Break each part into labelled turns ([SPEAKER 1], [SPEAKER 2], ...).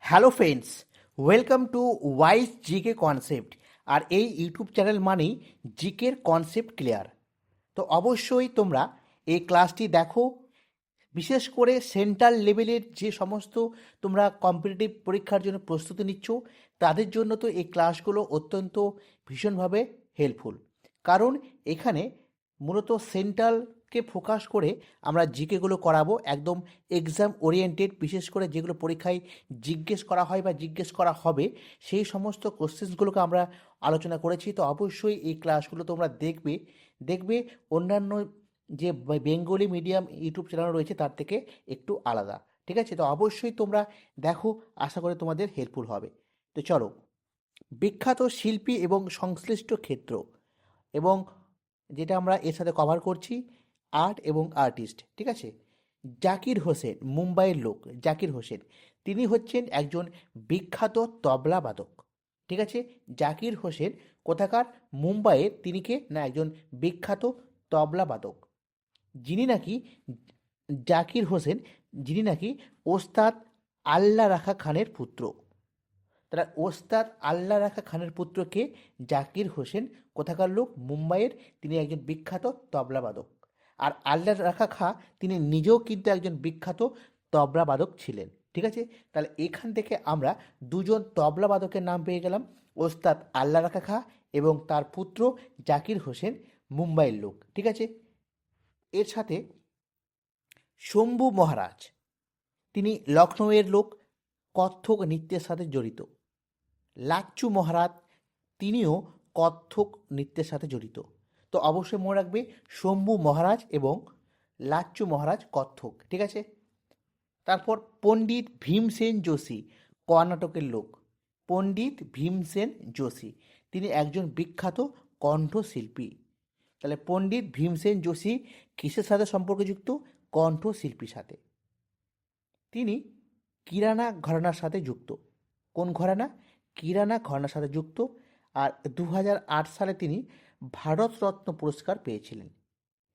[SPEAKER 1] Hello friends, welcome to wise GK concept. আর এই YouTube channel মানেই জিকের কনসেপ্ট ক্লিয়ার। তো অবশ্যই তোমরা এই ক্লাসটি দেখো। বিশেষ করে সেন্ট্রাল লেভেলের যে সমস্ত তোমরা কম্পিটিটিভ পরীক্ষার জন্য প্রস্তুতি নিচ্ছ, তাদের জন্য তো এই ক্লাসগুলো অত্যন্ত ভীষণভাবে হেল্পফুল। কারণ এখানে মূলত সেন্ট্রালকে ফোকাস করে আমরা জিকেগুলো করাবো, একদম এক্সাম ওরিয়েন্টেড। বিশেষ করে যেগুলো পরীক্ষায় জিজ্ঞেস করা হয় বা জিজ্ঞেস করা হবে, সেই সমস্ত কোশ্চেন্সগুলোকে আমরা আলোচনা করেছি। তো অবশ্যই এই ক্লাসগুলো তোমরা দেখবে অন্যান্য যে বেঙ্গলি মিডিয়াম ইউটিউব চ্যানেল রয়েছে তার থেকে একটু আলাদা। ঠিক আছে, তো অবশ্যই তোমরা দেখো, আশা করি তোমাদের হেল্পফুল হবে। তো চলো, বিখ্যাত শিল্পী এবং সংশ্লিষ্ট ক্ষেত্র, এবং যেটা আমরা এর সাথে কভার করছি আর্ট এবং আর্টিস্ট। ঠিক আছে, জাকির হোসেন, মুম্বাইয়ের লোক জাকির হোসেন, তিনি হচ্ছেন একজন বিখ্যাত তবলা বাদক। ঠিক আছে, জাকির হোসেন কোথাকার? মুম্বাইয়ের। তিনি কে না একজন বিখ্যাত তবলা বাদক, যিনি নাকি জাকির হোসেন, যিনি নাকি ওস্তাদ আল্লাহ রাখা খানের পুত্র। তারা ওস্তাদ আল্লাহ রাখা খানের পুত্রকে জাকির হোসেন কোথাকার লোক? মুম্বাইয়ের। তিনি একজন বিখ্যাত তবলাবাদক। আর আল্লাহ রাখা খা তিনি নিজেও কিন্তু একজন বিখ্যাত তবলাবাদক ছিলেন। ঠিক আছে, তাহলে এখান থেকে আমরা দুজন তবলাবাদকের নাম পেয়ে গেলাম, ওস্তাদ আল্লাহ রাখা খা এবং তার পুত্র জাকির হোসেন, মুম্বাইয়ের লোক। ঠিক আছে, এর সাথে শম্ভু মহারাজ, তিনি লখনৌয়ের লোক, কত্থক নৃত্যের সাথে জড়িত। লাচ্চু মহারাজ, তিনিও কত্থক নৃত্যের সাথে জড়িত। তো অবশ্যই মনে রাখবে, শম্ভু মহারাজ এবং লাচ্চু মহারাজ কত্থক। ঠিক আছে, তারপর পণ্ডিত ভীমসেন যোশী, কর্ণাটকের লোক। পণ্ডিত ভীমসেন যোশী, তিনি একজন বিখ্যাত কণ্ঠশিল্পী। তাহলে পণ্ডিত ভীমসেন যোশী কিসের সাথে সম্পর্কযুক্ত? কণ্ঠশিল্পীর সাথে। তিনি কিরানা ঘরানার সাথে যুক্ত। কোন ঘরানা? কিরানা ঘরানার সাথে যুক্ত। আর 2008 সালে তিনি ভারতরত্ন পুরস্কার পেয়েছিলেন।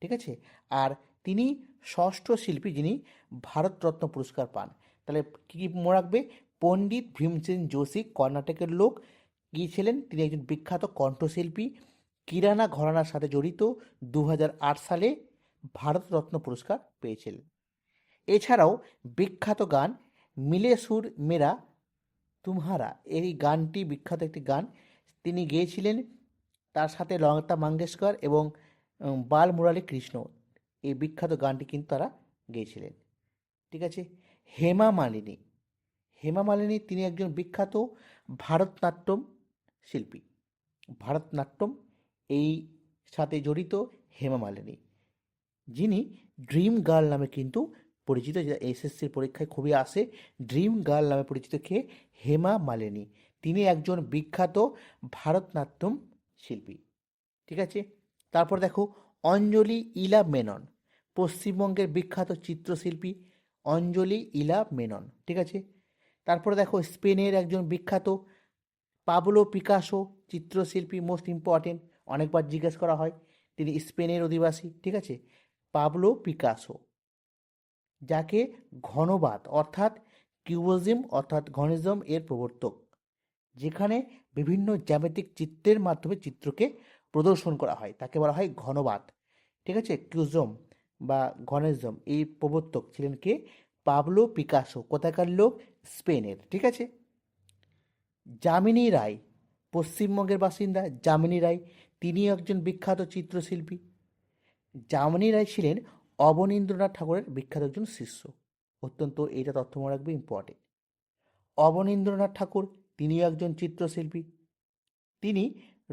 [SPEAKER 1] ঠিক আছে, আর তিনি ষষ্ঠ শিল্পী যিনি ভারতরত্ন পুরস্কার পান। তাহলে কী কী মনে রাখবে? পণ্ডিত ভীমসেন যোশী কর্ণাটকের লোক, কী ছিলেন? তিনি একজন বিখ্যাত কণ্ঠশিল্পী, কিরানা ঘরানার সাথে জড়িত, 2008 সালে ভারতরত্ন পুরস্কার পেয়েছিলেন। এছাড়াও বিখ্যাত গান মিলে সুর মেরা তুমহারা, এই গানটি বিখ্যাত একটি গান, তিনি গেয়েছিলেন। তার সাথে লতা মঙ্গেশকর এবং বাল মুরালি কৃষ্ণ, এই বিখ্যাত গানটি কিন্তু তারা গেয়েছিলেন। ঠিক আছে, হেমা মালিনী, হেমা মালিনী তিনি একজন বিখ্যাত ভারতনাট্যম শিল্পী। ভারতনাট্যম এই সাথে জড়িত হেমা মালিনী, যিনি ড্রিম গার্ল নামে কিন্তু পরিচিত, যেটা এসএসসির পরীক্ষায় খুবই আসে। ড্রিম গার্ল নামে পরিচিত কে? হেমা মালিনী। তিনি একজন বিখ্যাত ভারতনাট্যম শিল্পী। ঠিক আছে, তারপর দেখো অঞ্জলি ইলা মেনন, পশ্চিমবঙ্গের বিখ্যাত চিত্রশিল্পী অঞ্জলি ইলা মেনন। ঠিক আছে, তারপরে দেখো স্পেনের একজন বিখ্যাত পাবলো পিকাসো, চিত্রশিল্পী, মোস্ট ইম্পর্টেন্ট, অনেকবার জিজ্ঞেস করা হয়। তিনি স্পেনের অধিবাসী। ঠিক আছে, পাবলো পিকাসো, যাকে ঘনবাদ অর্থাৎ কিউবিজম অর্থাৎ ঘনিজম এর প্রবর্তক, যেখানে বিভিন্ন জ্যামিতিক চিত্রের মাধ্যমে চিত্রকে প্রদর্শন করা হয়, তাকে বলা হয় ঘনবাদ। ঠিক আছে, কিউজম বা ঘনিজম এই প্রবর্তক ছিলেন কে? পাবলো পিকাসো, কোথাকার লোক? স্পেনের। ঠিক আছে, যামিনী রায়, পশ্চিমবঙ্গের বাসিন্দা যামিনী রায়, তিনি একজন বিখ্যাত চিত্রশিল্পী। যামিনী রায় ছিলেন অবনীন্দ্রনাথ ঠাকুরের বিখ্যাত একজন শিষ্য। অত্যন্ত এইটা তথ্য মনে রাখবে, ইম্পর্টেন্ট। অবনীন্দ্রনাথ ঠাকুর তিনিও একজন চিত্রশিল্পী। তিনি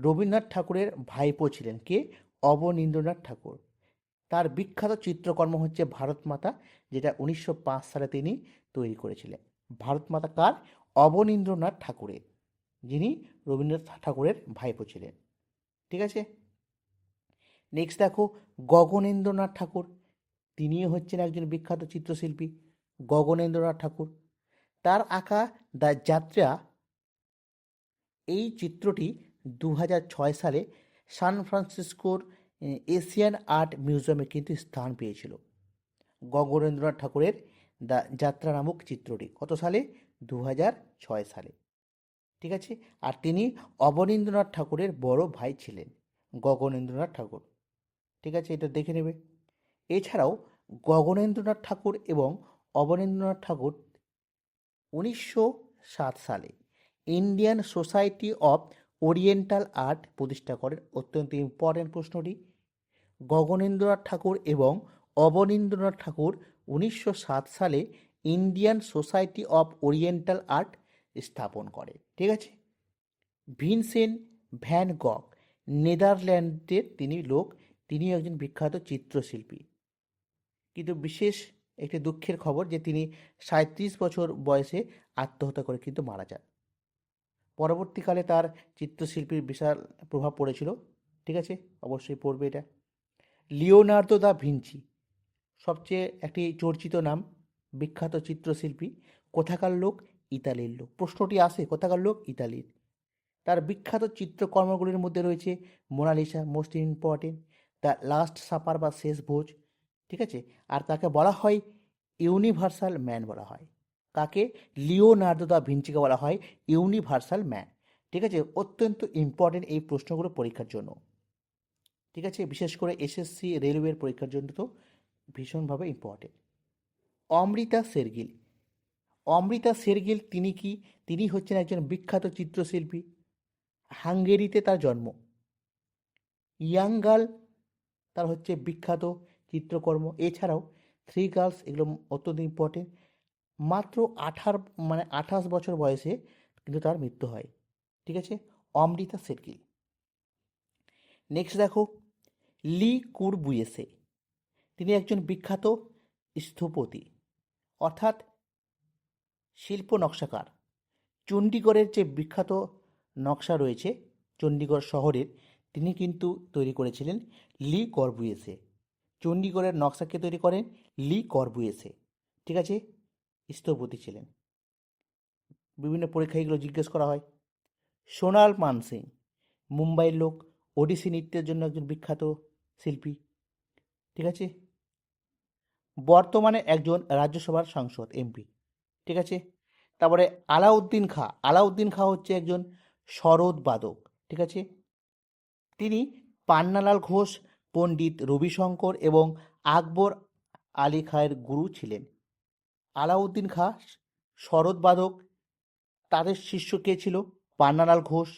[SPEAKER 1] রবীন্দ্রনাথ ঠাকুরের ভাইপো ছিলেন। কে? অবনীন্দ্রনাথ ঠাকুর। তার বিখ্যাত চিত্রকর্ম হচ্ছে ভারত মাতা, যেটা 1905 সালে তিনি তৈরি করেছিলেন। ভারত মাতা কার? অবনীন্দ্রনাথ ঠাকুরের, যিনি রবীন্দ্রনাথ ঠাকুরের ভাইপো ছিলেন। ঠিক আছে, নেক্সট দেখো গগনেন্দ্রনাথ ঠাকুর, তিনিও হচ্ছেন একজন বিখ্যাত চিত্রশিল্পী। গগনেন্দ্রনাথ ঠাকুর, তার আঁকা দ্য যাত্রা, এই চিত্রটি 2006 সালে সান ফ্রান্সিসকোর এশিয়ান আর্ট মিউজিয়ামে কিন্তু স্থান পেয়েছিল। গগনেন্দ্রনাথ ঠাকুরের দ্য যাত্রা নামক চিত্রটি কত সালে? 2006 সালে। ঠিক আছে, আর তিনি অবনীন্দ্রনাথ ঠাকুরের বড় ভাই ছিলেন, গগনেন্দ্রনাথ ঠাকুর। ঠিক আছে, এটা দেখে নেবে। এছাড়াও গগনেন্দ্রনাথ ঠাকুর এবং অবনীন্দ্রনাথ ঠাকুর 1907 সালে Indian society of oriental art প্রতিষ্ঠা করেন। অত্যন্ত ইম্পর্টেন্ট প্রশ্নটি। গগনেন্দ্রনাথ ঠাকুর এবং অবনীন্দ্রনাথ ঠাকুর 1907 সালে Indian society of oriental art স্থাপন করে। ঠিক আছে। ভিনসেন্ট ভ্যান গগ নেদারল্যান্ডের তিনি একজন বিখ্যাত চিত্রশিল্পী। কিন্তু বিশেষ একটি দুঃখের খবর যে তিনি 37 বছর বয়সে আত্মহত্যা করে কিন্তু মারা যান। পরবর্তীকালে তার চিত্রশিল্পীর বিশাল প্রভাব পড়েছিল। ঠিক আছে, অবশ্যই পড়বে এটা। লিওনার্দো দা ভিঞ্চি সবচেয়ে একটি চর্চিত নাম, বিখ্যাত চিত্রশিল্পী। কোথাকার লোক? ইতালির লোক। প্রশ্নটি আসে কোথাকার লোক? ইতালির। তার বিখ্যাত চিত্রকর্মগুলির মধ্যে রয়েছে Mona Lisa, most important, the last supper বা শেষ ভোজ। ঠিক আছে, আর তাকে বলা হয় ইউনিভার্সাল ম্যান বলা হয়। কাকে? লিওনার্দো দা ভিঞ্চিকে বলা হয় ইউনিভার্সাল ম্যান। ঠিক আছে, অত্যন্ত ইম্পর্টেন্ট এই প্রশ্নগুলো পরীক্ষার জন্য। ঠিক আছে, বিশেষ করে এসএসসি রেলওয়ের পরীক্ষার জন্য তো ভীষণভাবে ইম্পর্টেন্ট। অমৃতা শেরগিল। অমৃতা শেরগিল তিনি কি? তিনি হচ্ছেন একজন বিখ্যাত চিত্রশিল্পী। হাঙ্গেরিতে তার জন্ম। ইয়াং গার্ল তার হচ্ছে বিখ্যাত চিত্রকর্ম। এছাড়াও থ্রি গার্লস, এগুলো অত্যন্ত ইম্পর্টেন্ট। মাত্র 28 বছর বয়সে কিন্তু তার মৃত্যু হয়। ঠিক আছে, অমৃতা শেরগিল। নেক্সট দেখো, লি কুরবুয়েসে। তিনি একজন বিখ্যাত স্থপতি, অর্থাৎ শিল্প নকশাকার। চণ্ডীগড়ের যে বিখ্যাত নকশা রয়েছে চণ্ডীগড় শহরের, তিনি কিন্তু তৈরি করেছিলেন লি কর্বুয়েসে। চণ্ডীগড়ের নকশাকে তৈরি করেন লি কর্বুয়েসে। ঠিক আছে, স্থপতি ছিলেন। বিভিন্ন পরীক্ষায় এগুলো জিজ্ঞেস করা হয়। সোনাল মানসিং মুম্বাইয়ের লোক, ওডিসি নৃত্যের জন্য একজন বিখ্যাত শিল্পী। ঠিক আছে, বর্তমানে একজন রাজ্যসভার সাংসদ, এমপি। ঠিক আছে, তারপরে আলাউদ্দিন খাঁ। আলাউদ্দিন খাঁ হচ্ছে একজন সরোদ বাদক। ঠিক আছে, তিনি পান্নালাল ঘোষ, পণ্ডিত রবিশঙ্কর এবং আকবর আলী খাঁয়ের গুরু ছিলেন। আলাউদ্দিন খাঁ সরোদ বাদক, তাদের শিষ্য কে ছিল? পান্নালাল ঘোষ,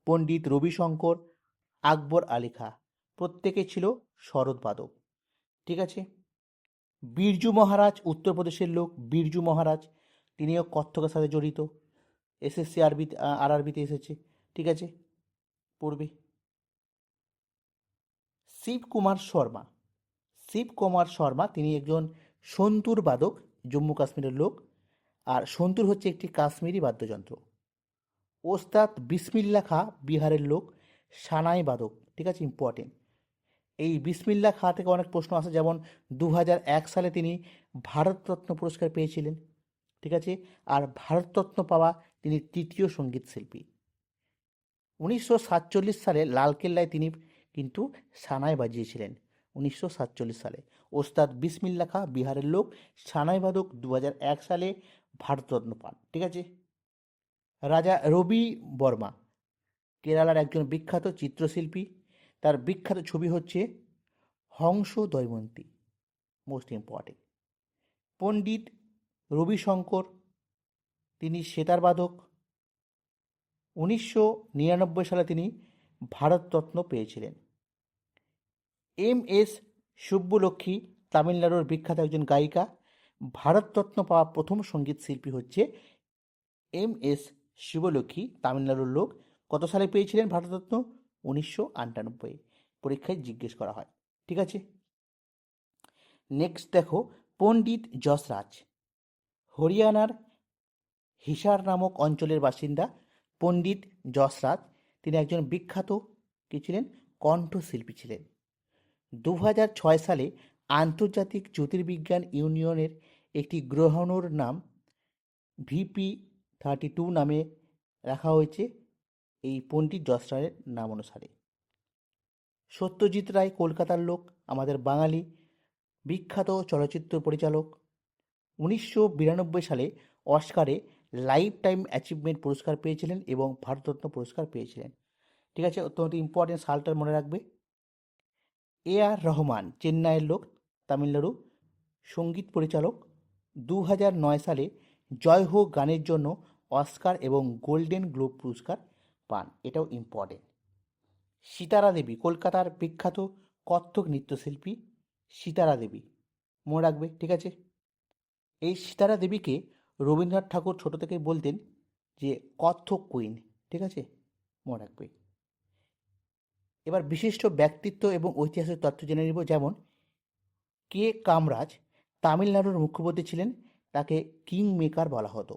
[SPEAKER 1] পণ্ডিত রবিশঙ্কর, আকবর আলী খাঁ, প্রত্যেকে ছিল সরোদ বাদক। ঠিক আছে, বিরজু মহারাজ উত্তরপ্রদেশের লোক। বিরজু মহারাজ তিনিও কত্থকের সাথে জড়িত। এসএসসি আরআরবিতে এসেছে। ঠিক আছে, পড়বে। শিবকুমার শর্মা। শিবকুমার শর্মা তিনি একজন সন্তুর বাদক, জম্মু কাশ্মীরের লোক। আর সন্তুর হচ্ছে একটি কাশ্মীরি বাদ্যযন্ত্র। ওস্তাদ বিসমিল্লা খাঁ বিহারের লোক, সানাই বাদক। ঠিক আছে, ইম্পর্টেন্ট। এই বিসমিল্লা খাঁ থেকে অনেক প্রশ্ন আসে, যেমন 2001 সালে তিনি ভারতরত্ন পুরস্কার পেয়েছিলেন। ঠিক আছে, আর ভারতরত্ন পাওয়া তিনি তৃতীয় সঙ্গীত শিল্পী। 1947 সালে লালকেল্লায় তিনি কিন্তু সানাই বাজিয়েছিলেন। 1947 সালে ওস্তাদ বিসমিল্লা খাঁ বিহারের লোক, সানাই বাদক, 2001 সালে ভারতরত্ন পান। ঠিক আছে, রাজা রবি বর্মা কেরালার একজন বিখ্যাত চিত্রশিল্পী। তার বিখ্যাত ছবি হচ্ছে হংস দৈমন্তী, মোস্ট ইম্পর্টেন্ট। পণ্ডিত রবিশঙ্কর তিনি সেতার বাদক। 1999 সালে তিনি ভারতরত্ন পেয়েছিলেন। এম.এস. সুব্বুলক্ষ্মী তামিলনাড়ুর বিখ্যাত একজন গায়িকা। ভারতরত্ন পাওয়া প্রথম সঙ্গীত শিল্পী হচ্ছে এম.এস. সুব্বুলক্ষ্মী, তামিলনাড়ুর লোক। কত সালে পেয়েছিলেন ভারতরত্ন? 1998। পরীক্ষায় জিজ্ঞেস করা হয়। ঠিক আছে, নেক্সট দেখো, পণ্ডিত যশরাজ হরিয়ানার হিসার নামক অঞ্চলের বাসিন্দা। পণ্ডিত যশরাজ তিনি একজন বিখ্যাত কি ছিলেন? কণ্ঠশিল্পী ছিলেন। 2006 সালে আন্তর্জাতিক জ্যোতির্বিজ্ঞান ইউনিয়নের একটি গ্রহাণুর নাম VP32 নামে রাখা হয়েছে এই পণ্ডিত যশরাজের নাম অনুসারে। সত্যজিৎ রায় কলকাতার লোক, আমাদের বাঙালি, বিখ্যাত চলচ্চিত্র পরিচালক। 1992 সালে অস্কারে লাইফ টাইম অ্যাচিভমেন্ট পুরস্কার পেয়েছিলেন এবং ভারতরত্ন পুরস্কার পেয়েছিলেন। ঠিক আছে, অত্যন্ত ইম্পর্টেন্ট, সালটা মনে রাখবে। এ আর রহমান, চেন্নাইয়ের লোক, তামিলনাড়ু, সঙ্গীত পরিচালক। 2009 সালে জয় হোক গানের জন্য অস্কার এবং গোল্ডেন গ্লোব পুরস্কার পান, এটাও ইম্পর্টেন্ট। সিতারা দেবী, কলকাতার বিখ্যাত কত্থক নৃত্যশিল্পী সিতারা দেবী, মনে রাখবে। ঠিক আছে, এই সিতারা দেবীকে রবীন্দ্রনাথ ঠাকুর ছোট থেকেই বলতেন যে কত্থক কুইন। ঠিক আছে, মনে রাখবে। এবার বিশিষ্ট ব্যক্তিত্ব এবং ঐতিহাসিক তথ্য জেনে নিব। যেমন কে কামরাজ তামিলনাড়ুর মুখ্যমন্ত্রী ছিলেন, তাকে কিং মেকার বলা হতো।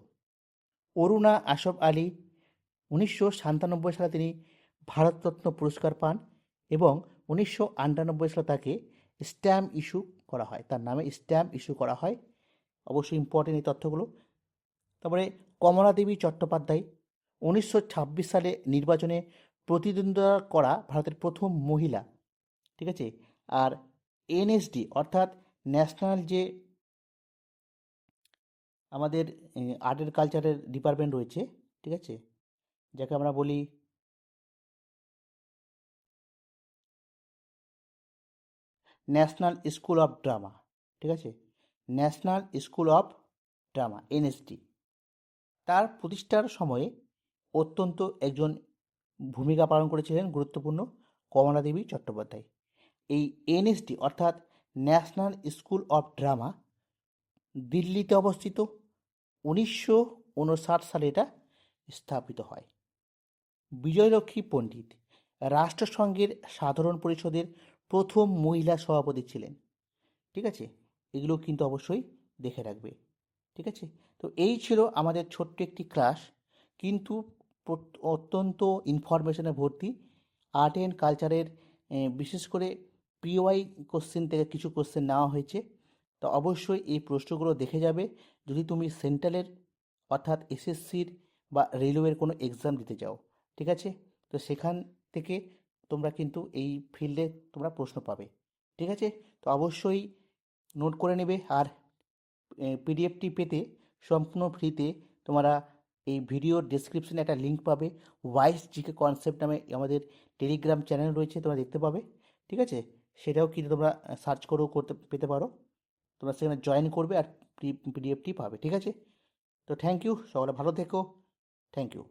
[SPEAKER 1] অরুণা আসফ আলী, 1997 সালে তিনি ভারতরত্ন পুরস্কার পান এবং 1998 সালে তাকে স্ট্যাম্প ইস্যু করা হয়, তার নামে স্ট্যাম্প ইস্যু করা হয়। অবশ্যই ইম্পর্টেন্ট এই তথ্যগুলো। তারপরে কমলা দেবী চট্টোপাধ্যায়, 1926 সালে নির্বাচনে প্রতিদ্বন্দ্বিতা করা ভারতের প্রথম মহিলা। ঠিক আছে, আর এনএসডি অর্থাৎ ন্যাশনাল যে আমাদের আর্ট অ্যান্ড কালচারের ডিপার্টমেন্ট রয়েছে, ঠিক আছে, যাকে আমরা বলি ন্যাশনাল স্কুল অফ ড্রামা। ঠিক আছে, national school of drama, NSD, তার প্রতিষ্ঠার সময়ে অত্যন্ত একজন ভূমিকা পালন করেছিলেন গুরুত্বপূর্ণ কমলা দেবী চট্টোপাধ্যায়। এই এনএসডি অর্থাৎ ন্যাশনাল স্কুল অফ ড্রামা দিল্লিতে অবস্থিত। 1959 সালে এটা স্থাপিত হয়। বিজয়লক্ষ্মী পণ্ডিত রাষ্ট্রসংঘের সাধারণ পরিষদের প্রথম মহিলা সভাপতি ছিলেন। ঠিক আছে, এগুলো কিন্তু অবশ্যই দেখে রাখবে। ঠিক আছে, তো এই ছিল আমাদের ছোট্ট একটি ক্লাস, কিন্তু অত্যন্ত ইনফরমেশনে ভর্তি। আর্ট অ্যান্ড কালচারের বিশেষ করে পিওয়াই কোশ্চেন থেকে কিছু কোশ্চেন নেওয়া হয়েছে, তো অবশ্যই এই প্রশ্নগুলো দেখে যাবে যদি তুমি সেন্ট্রালের অর্থাৎ এসএসসির বা রেলওয়ের কোনো এক্সাম দিতে চাও। ঠিক আছে, তো সেখান থেকে তোমরা কিন্তু এই ফিল্ডে তোমরা প্রশ্ন পাবে। ঠিক আছে, তো অবশ্যই নোট করে নেবে। আর পিডিএফটি পেতে সম্পূর্ণ ফ্রিতে তোমরা এই ভিডিওর ডেসক্রিপশনে একটা লিঙ্ক পাবে, ওয়াইস জিকে কনসেপ্ট নামে আমাদের টেলিগ্রাম চ্যানেল রয়েছে, তোমরা দেখতে পাবে। ঠিক আছে, সেটাও কিন্তু তোমরা সার্চ করেও পেতে পারো। তোমরা সেখানে জয়েন করবে আর পিডিএফটি পাবে। ঠিক আছে, তো থ্যাংক ইউ, সকলে ভালো থেকো। Thank you.